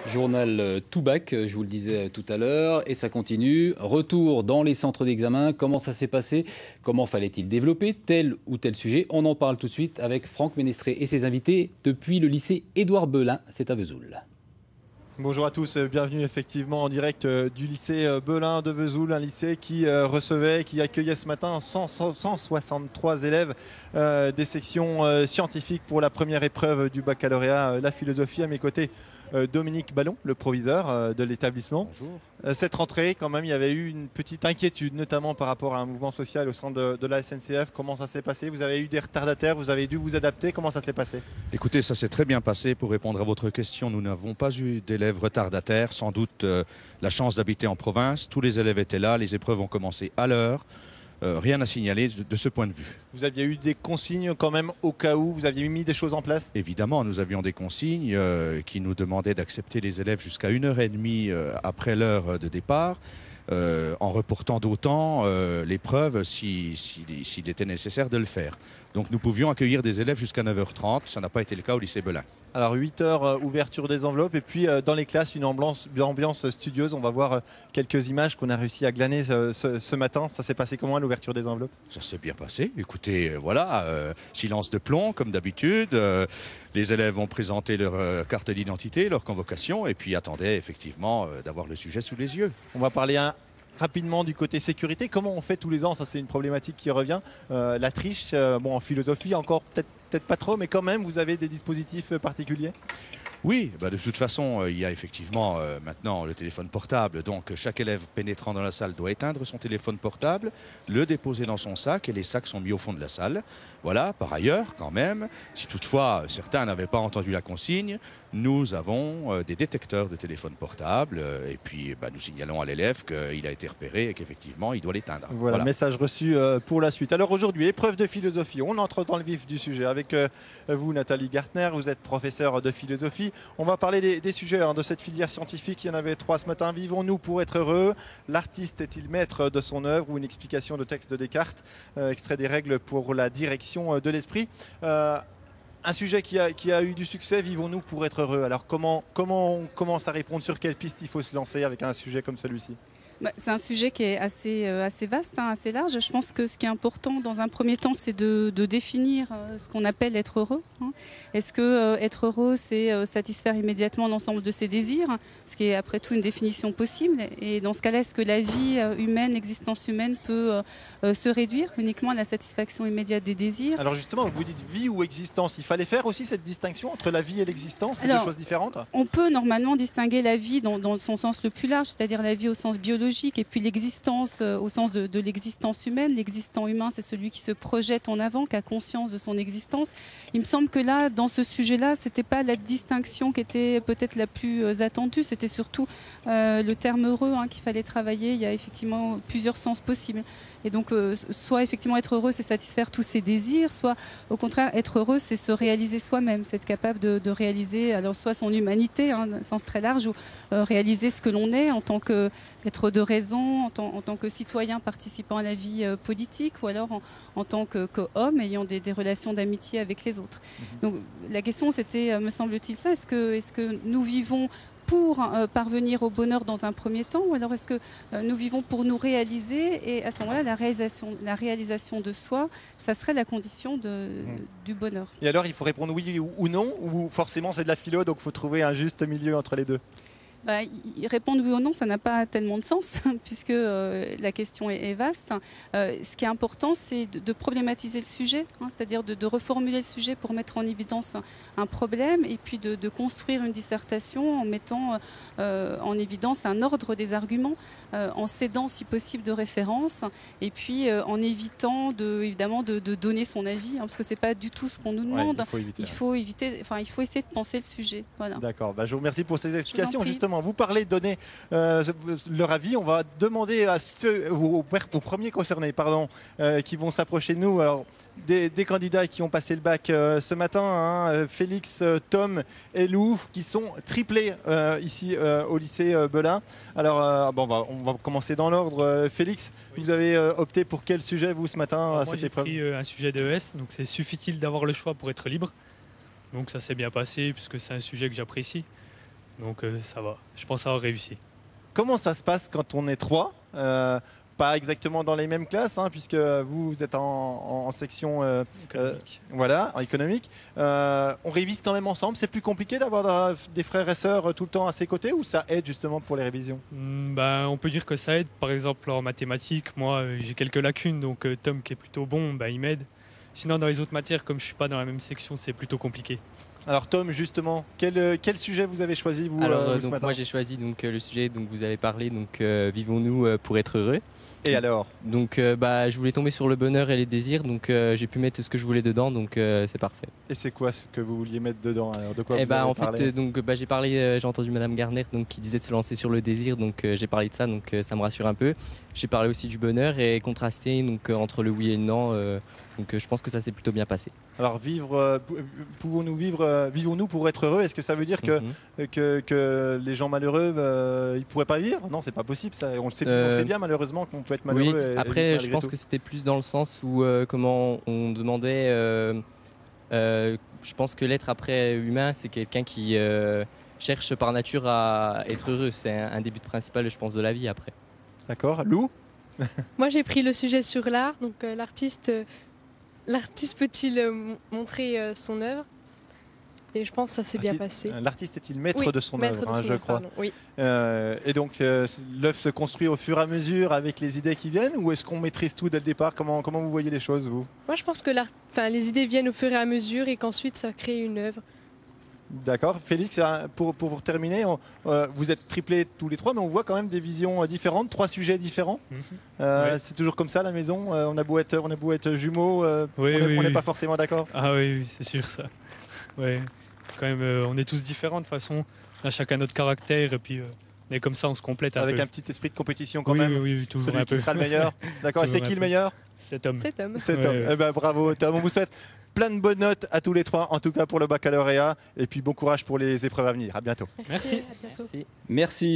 Journal tout bac, je vous le disais tout à l'heure, et ça continue. Retour dans les centres d'examen. Comment ça s'est passé? Comment fallait-il développer tel ou tel sujet? On en parle tout de suite avec Franck Ménestré et ses invités depuis le lycée Édouard Belin. C'est à Vesoul. Bonjour à tous, bienvenue effectivement en direct du lycée Belin de Vesoul, un lycée qui qui accueillait ce matin 163 élèves des sections scientifiques pour la première épreuve du baccalauréat, la philosophie. À mes côtés, Dominique Ballon, le proviseur de l'établissement. Bonjour. Cette rentrée, quand même, il y avait eu une petite inquiétude, notamment par rapport à un mouvement social au sein de la SNCF. Comment ça s'est passé? Vous avez eu des retardataires, vous avez dû vous adapter. Comment ça s'est passé? Écoutez, ça s'est très bien passé. Pour répondre à votre question, nous n'avons pas eu d'élèves retardataires. Sans doute la chance d'habiter en province. Tous les élèves étaient là, les épreuves ont commencé à l'heure. Rien à signaler de ce point de vue. Vous aviez eu des consignes quand même au cas où? Vous aviez mis des choses en place? Évidemment, nous avions des consignes qui nous demandaient d'accepter les élèves jusqu'à 1h30 après l'heure de départ, en reportant d'autant l'épreuve s'il était nécessaire de le faire. Donc nous pouvions accueillir des élèves jusqu'à 9h30, ça n'a pas été le cas au lycée Belin. Alors 8h, ouverture des enveloppes, et puis dans les classes, une ambiance studieuse. On va voir quelques images qu'on a réussi à glaner ce matin. Ça s'est passé comment à l'ouverture des enveloppes? Ça s'est bien passé. Écoutez, voilà, silence de plomb comme d'habitude. Les élèves ont présenté leur carte d'identité, leur convocation, et puis attendaient effectivement d'avoir le sujet sous les yeux. On va parler rapidement du côté sécurité. Comment on fait tous les ans? Ça, c'est une problématique qui revient. La triche, en philosophie, encore peut-être pas trop, mais quand même, vous avez des dispositifs particuliers? Oui, de toute façon, il y a effectivement maintenant le téléphone portable. Donc chaque élève pénétrant dans la salle doit éteindre son téléphone portable, le déposer dans son sac, et les sacs sont mis au fond de la salle. Voilà, par ailleurs, quand même, si toutefois certains n'avaient pas entendu la consigne, nous avons des détecteurs de téléphone portable et puis nous signalons à l'élève qu'il a été repéré et qu'effectivement il doit l'éteindre. Voilà, message reçu pour la suite. Alors aujourd'hui, épreuve de philosophie. On entre dans le vif du sujet avec vous, Nathalie Gartner. Vous êtes professeure de philosophie. On va parler des sujets de cette filière scientifique. Il y en avait 3 ce matin. Vivons-nous pour être heureux? L'artiste est-il maître de son œuvre? Ou une explication de texte de Descartes, extrait des règles pour la direction de l'esprit. Un sujet qui a eu du succès, vivons-nous pour être heureux. Alors comment on commence à répondre? Sur quelle piste il faut se lancer avec un sujet comme celui-ci? C'est un sujet qui est assez vaste, assez large. Je pense que ce qui est important dans un premier temps, c'est de définir ce qu'on appelle être heureux. Est-ce que être heureux, c'est satisfaire immédiatement l'ensemble de ses désirs, ce qui est après tout une définition possible? Et dans ce cas-là, est-ce que la vie humaine, l'existence humaine peut se réduire uniquement à la satisfaction immédiate des désirs? Alors justement, vous dites vie ou existence. Il fallait faire aussi cette distinction entre la vie et l'existence? C'est deux choses différentes? On peut normalement distinguer la vie dans son sens le plus large, c'est-à-dire la vie au sens biologique, et puis l'existence au sens de l'existence humaine. L'existant humain, c'est celui qui se projette en avant, qui a conscience de son existence. Il me semble que là, dans ce sujet-là, c'était pas la distinction qui était peut-être la plus attendue, c'était surtout le terme heureux qu'il fallait travailler. Il y a effectivement plusieurs sens possibles. Et donc, soit effectivement être heureux, c'est satisfaire tous ses désirs, soit au contraire, être heureux, c'est se réaliser soi-même, c'est être capable de réaliser alors soit son humanité, d'un sens très large, ou réaliser ce que l'on est en tant qu'être de raison, en tant que citoyen participant à la vie politique, ou alors en tant qu'homme ayant des relations d'amitié avec les autres. Donc la question, c'était, me semble-t-il, ça, est-ce que nous vivons pour parvenir au bonheur dans un premier temps, ou alors est-ce que nous vivons pour nous réaliser, et à ce moment-là, la réalisation de soi, ça serait la condition du bonheur? Et alors, il faut répondre oui ou non, ou forcément c'est de la philo, donc il faut trouver un juste milieu entre les deux? Répondre oui ou non, ça n'a pas tellement de sens, puisque la question est vaste. Ce qui est important, c'est de problématiser le sujet, c'est-à-dire de reformuler le sujet pour mettre en évidence un problème, et puis de construire une dissertation en mettant en évidence un ordre des arguments, en s'aidant si possible de références, et puis en évitant évidemment de donner son avis, parce que c'est pas du tout ce qu'on nous demande. Il faut essayer de penser le sujet. Voilà. D'accord, je vous remercie pour ces explications. Justement, vous parlez de donner leur avis. On va demander à aux premiers concernés qui vont s'approcher de nous. Alors, des candidats qui ont passé le bac ce matin, Félix, Tom et Lou, qui sont triplés ici au lycée Belin. Alors, on va commencer dans l'ordre. Félix, vous avez opté pour quel sujet, vous, ce matin, à cette épreuve? Moi, j'ai pris un sujet de ES, donc c'est suffit-il d'avoir le choix pour être libre? Donc ça s'est bien passé, puisque c'est un sujet que j'apprécie. Donc ça va. Je pense avoir réussi. Comment ça se passe quand on est 3 pas exactement dans les mêmes classes, hein, puisque vous êtes en section voilà, en économique. On révise quand même ensemble. C'est plus compliqué d'avoir des frères et sœurs tout le temps à ses côtés, ou ça aide justement pour les révisions? On peut dire que ça aide. Par exemple, en mathématiques, moi, j'ai quelques lacunes. Donc Tom, qui est plutôt bon, il m'aide. Sinon, dans les autres matières, comme je ne suis pas dans la même section, c'est plutôt compliqué. Alors Tom, justement, quel sujet vous avez choisi vous, Alors, ce matin? moi j'ai choisi le sujet dont vous avez parlé, vivons-nous pour être heureux. Et alors? Donc je voulais tomber sur le bonheur et les désirs, donc j'ai pu mettre ce que je voulais dedans, donc c'est parfait. Et c'est quoi ce que vous vouliez mettre dedans alors? De quoi Et vous avez en parlé? fait, j'ai parlé, j'ai entendu Madame Garner qui disait de se lancer sur le désir, donc j'ai parlé de ça, donc ça me rassure un peu. J'ai parlé aussi du bonheur et contrasté entre le oui et le non. Donc je pense que ça s'est plutôt bien passé. Alors vivons-nous pour être heureux? Est-ce que ça veut dire que les gens malheureux, ils pourraient pas vivre? Non, c'est pas possible. Ça. On le sait bien malheureusement qu'on peut être malheureux. Oui. Après, je pense que c'était plus dans le sens où comment on demandait. Je pense que l'être après humain, c'est quelqu'un qui cherche par nature à être heureux. C'est un des buts principaux, je pense, de la vie après. D'accord. Lou? Moi, j'ai pris le sujet sur l'art. Donc l'artiste peut-il montrer son œuvre? Et je pense que ça s'est bien passé. L'artiste est-il maître de son œuvre, je crois. Pardon, oui. Et donc, l'œuvre se construit au fur et à mesure avec les idées qui viennent, ou est-ce qu'on maîtrise tout dès le départ? Comment vous voyez les choses, vous? Moi, je pense que les idées viennent au fur et à mesure et qu'ensuite, ça crée une œuvre. D'accord. Félix, pour terminer, vous êtes triplés tous les trois, mais on voit quand même des visions différentes, 3 sujets différents. C'est toujours comme ça à la maison. On a beau être jumeaux, on n'est pas forcément d'accord. Ah oui, c'est sûr ça. Ouais. Quand même, on est tous différents de toute façon. On a chacun notre caractère et puis on est comme ça, on se complète avec peu. un petit esprit de compétition quand même. Oui, toujours celui un peu. qui sera le meilleur. D'accord. Et c'est qui le meilleur? C'est Tom. C'est Tom. C'est Tom. Eh ben, bravo Tom. On vous souhaite plein de bonnes notes à tous les 3, en tout cas pour le baccalauréat. Et puis bon courage pour les épreuves à venir. À bientôt. Merci. À bientôt. Merci.